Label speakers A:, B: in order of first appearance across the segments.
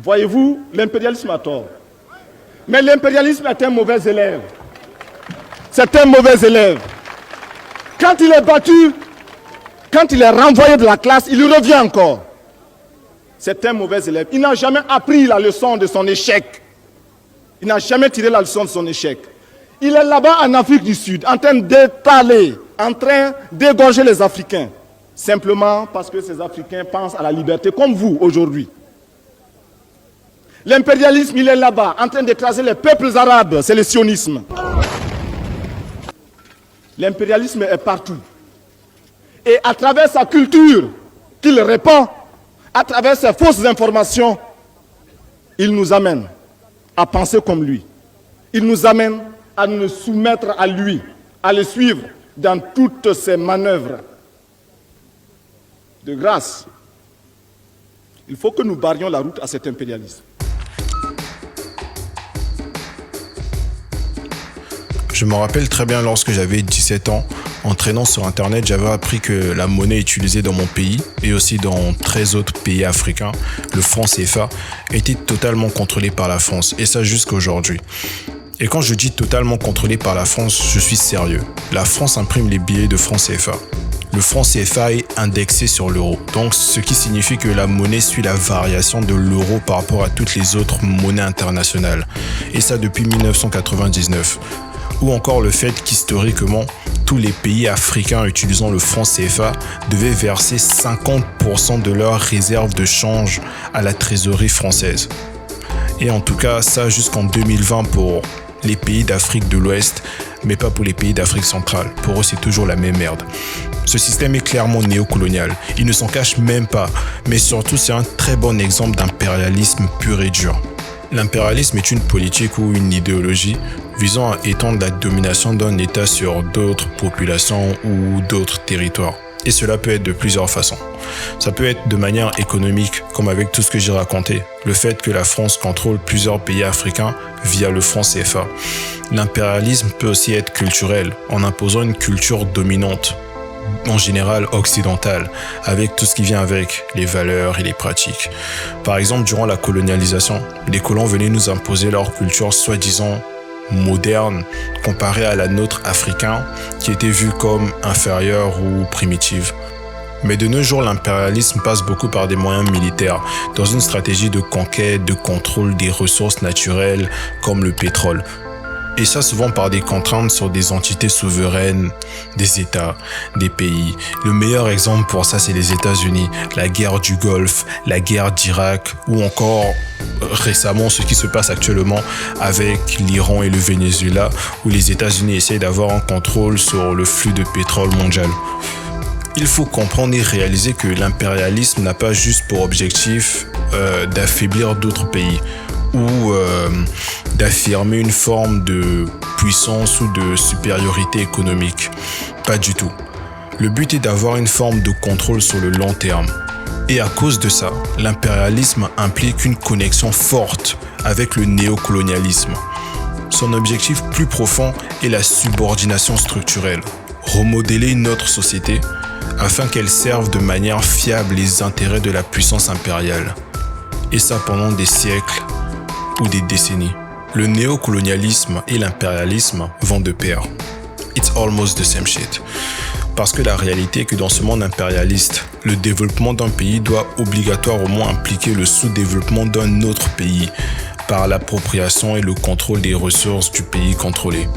A: Voyez-vous, l'impérialisme a tort. Mais l'impérialisme est un mauvais élève. C'est un mauvais élève. Quand il est battu, quand il est renvoyé de la classe, il revient encore. C'est un mauvais élève. Il n'a jamais appris la leçon de son échec. Il n'a jamais tiré la leçon de son échec. Il est là-bas en Afrique du Sud, en train d'étaler, en train d'égorger les Africains. Simplement parce que ces Africains pensent à la liberté, comme vous aujourd'hui. L'impérialisme, il est là-bas, en train d'écraser les peuples arabes. C'est le sionisme. L'impérialisme est partout. Et à travers sa culture qu'il répand, à travers ses fausses informations, il nous amène à penser comme lui. Il nous amène à nous soumettre à lui, à le suivre dans toutes ses manœuvres. De grâce, il faut que nous barrions la route à cet impérialisme.
B: Je me rappelle très bien lorsque j'avais 17 ans, en traînant sur Internet, j'avais appris que la monnaie utilisée dans mon pays et aussi dans 13 autres pays africains, le franc CFA, était totalement contrôlé par la France, et ça jusqu'à aujourd'hui. Et quand je dis totalement contrôlé par la France, je suis sérieux. La France imprime les billets de franc CFA. Le franc CFA est indexé sur l'euro, donc ce qui signifie que la monnaie suit la variation de l'euro par rapport à toutes les autres monnaies internationales, et ça depuis 1999. Ou encore le fait qu'historiquement, tous les pays africains utilisant le franc CFA devaient verser 50% de leurs réserves de change à la trésorerie française. Et en tout cas, ça jusqu'en 2020 pour les pays d'Afrique de l'Ouest, mais pas pour les pays d'Afrique centrale. Pour eux, c'est toujours la même merde. Ce système est clairement néocolonial. Il ne s'en cache même pas, mais surtout, c'est un très bon exemple d'impérialisme pur et dur. L'impérialisme est une politique ou une idéologie visant à étendre la domination d'un État sur d'autres populations ou d'autres territoires. Et cela peut être de plusieurs façons. Ça peut être de manière économique, comme avec tout ce que j'ai raconté. Le fait que la France contrôle plusieurs pays africains via le franc CFA. L'impérialisme peut aussi être culturel, en imposant une culture dominante, en général occidentale, avec tout ce qui vient avec, les valeurs et les pratiques. Par exemple, durant la colonialisation, les colons venaient nous imposer leur culture soi-disant moderne comparée à la nôtre africaine qui était vue comme inférieure ou primitive. Mais de nos jours, l'impérialisme passe beaucoup par des moyens militaires, dans une stratégie de conquête, de contrôle des ressources naturelles comme le pétrole. Et ça souvent par des contraintes sur des entités souveraines, des États, des pays. Le meilleur exemple pour ça, c'est les États-Unis, la guerre du Golfe, la guerre d'Irak, ou encore récemment ce qui se passe actuellement avec l'Iran et le Venezuela, où les États-Unis essayent d'avoir un contrôle sur le flux de pétrole mondial. Il faut comprendre et réaliser que l'impérialisme n'a pas juste pour objectif d'affaiblir d'autres pays, ou d'affirmer une forme de puissance ou de supériorité économique. Pas du tout. Le but est d'avoir une forme de contrôle sur le long terme. Et à cause de ça, l'impérialisme implique une connexion forte avec le néocolonialisme. Son objectif plus profond est la subordination structurelle. Remodeler notre société afin qu'elle serve de manière fiable les intérêts de la puissance impériale. Et ça pendant des siècles ou des décennies. Le néocolonialisme et l'impérialisme vont de pair. It's almost the same shit. Parce que la réalité est que dans ce monde impérialiste, le développement d'un pays doit obligatoirement impliquer le sous-développement d'un autre pays par l'appropriation et le contrôle des ressources du pays contrôlé.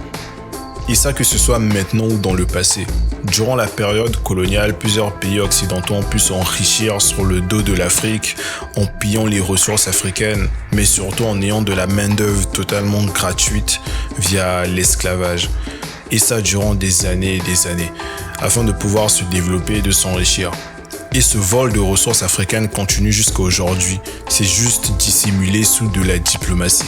B: Et ça que ce soit maintenant ou dans le passé. Durant la période coloniale, plusieurs pays occidentaux ont pu s'enrichir sur le dos de l'Afrique en pillant les ressources africaines, mais surtout en ayant de la main-d'œuvre totalement gratuite via l'esclavage. Et ça durant des années, afin de pouvoir se développer et de s'enrichir. Et ce vol de ressources africaines continue jusqu'à aujourd'hui. C'est juste dissimulé sous de la diplomatie.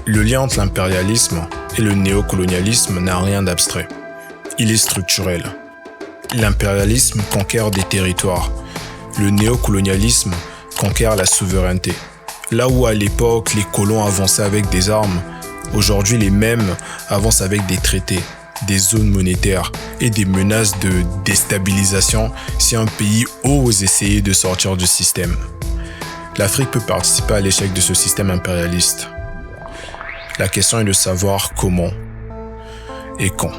B: Le lien entre l'impérialisme et le néocolonialisme n'a rien d'abstrait. Il est structurel. L'impérialisme conquiert des territoires. Le néocolonialisme conquiert la souveraineté. Là où à l'époque les colons avançaient avec des armes, aujourd'hui les mêmes avancent avec des traités, des zones monétaires et des menaces de déstabilisation si un pays ose essayer de sortir du système. l'Afrique peut participer à l'échec de ce système impérialiste. La question est de savoir comment et quand.